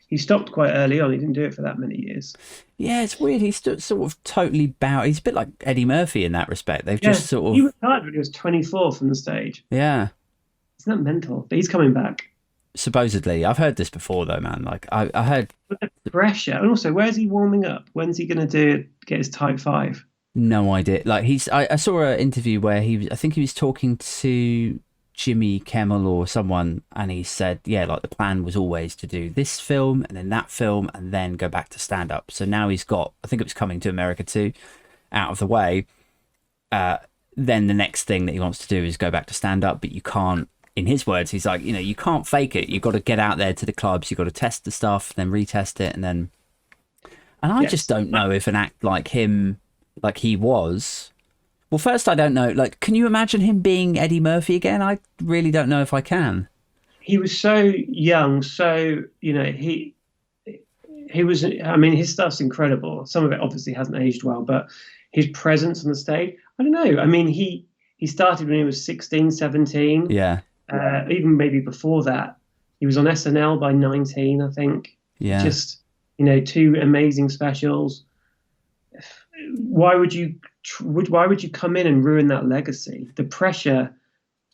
he stopped quite early on. He didn't do it for that many years. Yeah, it's weird. He's sort of totally bowed. He's a bit like Eddie Murphy in that respect. They've Yeah, just sort he of, retired when he was 24 from the stage. yeah. Isn't that mental? But he's coming back. Supposedly, I've heard this before though, man. Like I heard But the pressure, and also, where's he warming up? When's he going to get his type five? no idea. Like I saw an interview where I think he was talking to Jimmy Kimmel or someone, and he said, yeah, like the plan was always to do this film and then that film and then go back to stand up. So now he's got, I think it was Coming to America too, out of the way. Then the next thing that he wants to do is go back to stand up, but you can't. In his words, he's like, you can't fake it. You've got to get out there to the clubs. You've got to test the stuff, then retest it, and then. And I just don't know if an act like him, like he was. Well, first, I don't know. Like, can you imagine him being Eddie Murphy again? I really don't know if I can. He was so young, so he was. I mean, his stuff's incredible. Some of it obviously hasn't aged well, but his presence on the stage, I don't know. I mean, he started when he was 16, 17. Yeah. Even maybe before that, he was on SNL by 19, I think. Yeah. Just, two amazing specials. Why would you come in and ruin that legacy? The pressure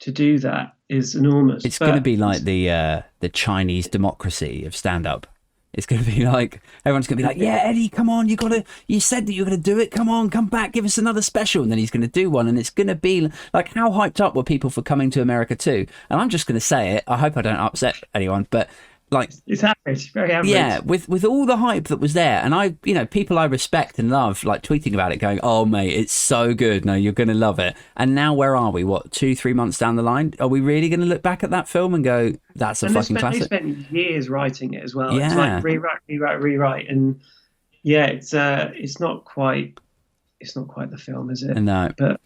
to do that is enormous. It's going to be like the Chinese democracy of stand-up. It's going to be like, everyone's going to be like, yeah, Eddie, come on, you said that you were going to do it. Come on, come back, give us another special. And then he's going to do one. And it's going to be like, how hyped up were people for Coming to America too? And I'm just going to say it. I hope I don't upset anyone, but like, it's average, very average. Yeah, with all the hype that was there, and people I respect and love, like tweeting about it, going, "Oh mate, it's so good. No, you're gonna love it." And now, where are we? What, 2-3 months down the line? Are we really going to look back at that film and go, "That's a fucking classic"? They spent years writing it as well. Yeah. It's like rewrite, and yeah, it's not quite the film, is it? No, but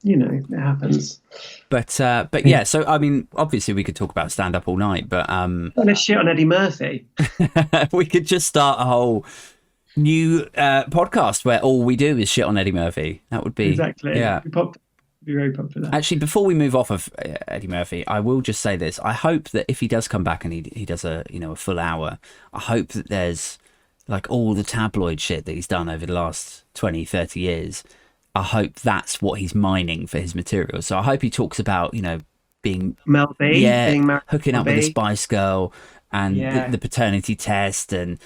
it happens. But yeah, so I mean, obviously we could talk about stand up all night, but let's shit on Eddie Murphy. We could just start a whole new podcast where all we do is shit on Eddie Murphy. That would be exactly. Yeah, be very popular. Actually, before we move off of Eddie Murphy, I will just say this: I hope that if he does come back and he does a full hour, I hope that there's like all the tabloid shit that he's done over the last 20-30 years. I hope that's what he's mining for his material. So I hope he talks about, being Mel B, being married, hooking up with a Spice Girl, and the paternity test, and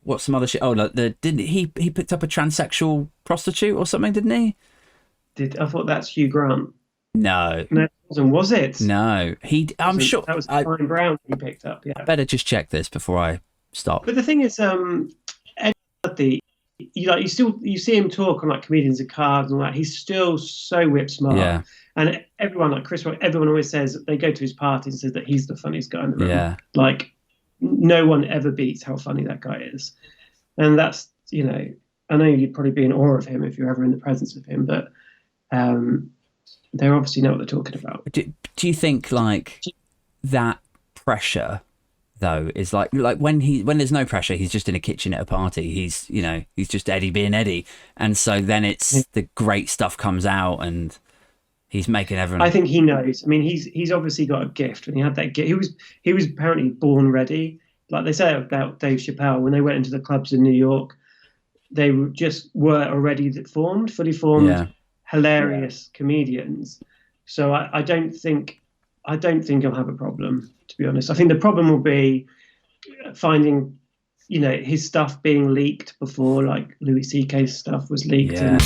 what's some other shit? Oh, like didn't he picked up a transsexual prostitute or something? Didn't he? I thought that's Hugh Grant. No, it wasn't. Was it? No, I'm sure that was Fine Brown he picked up. Yeah, I better just check this before I stop. But the thing is, Eddie, you see him talk on like Comedians of Cards and all that. He's still so whip smart. Yeah. And everyone, like Chris Rock, everyone always says, they go to his parties and says that he's the funniest guy in the room. Yeah. Like no one ever beats how funny that guy is. And that's, I know you'd probably be in awe of him if you're ever in the presence of him, but they obviously know what they're talking about. Do you think like that pressure though is like when there's no pressure, he's just in a kitchen at a party, he's just Eddie being Eddie, and so then it's the great stuff comes out and he's making everyone. I think he knows. I mean, he's obviously got a gift, and he had that gift. He was apparently born ready. Like they say about Dave Chappelle, when they went into the clubs in New York, they were already fully formed, hilarious comedians. So I don't think he'll have a problem, to be honest. I think the problem will be finding, his stuff being leaked before, like Louis C.K.'s stuff was leaked. Yeah.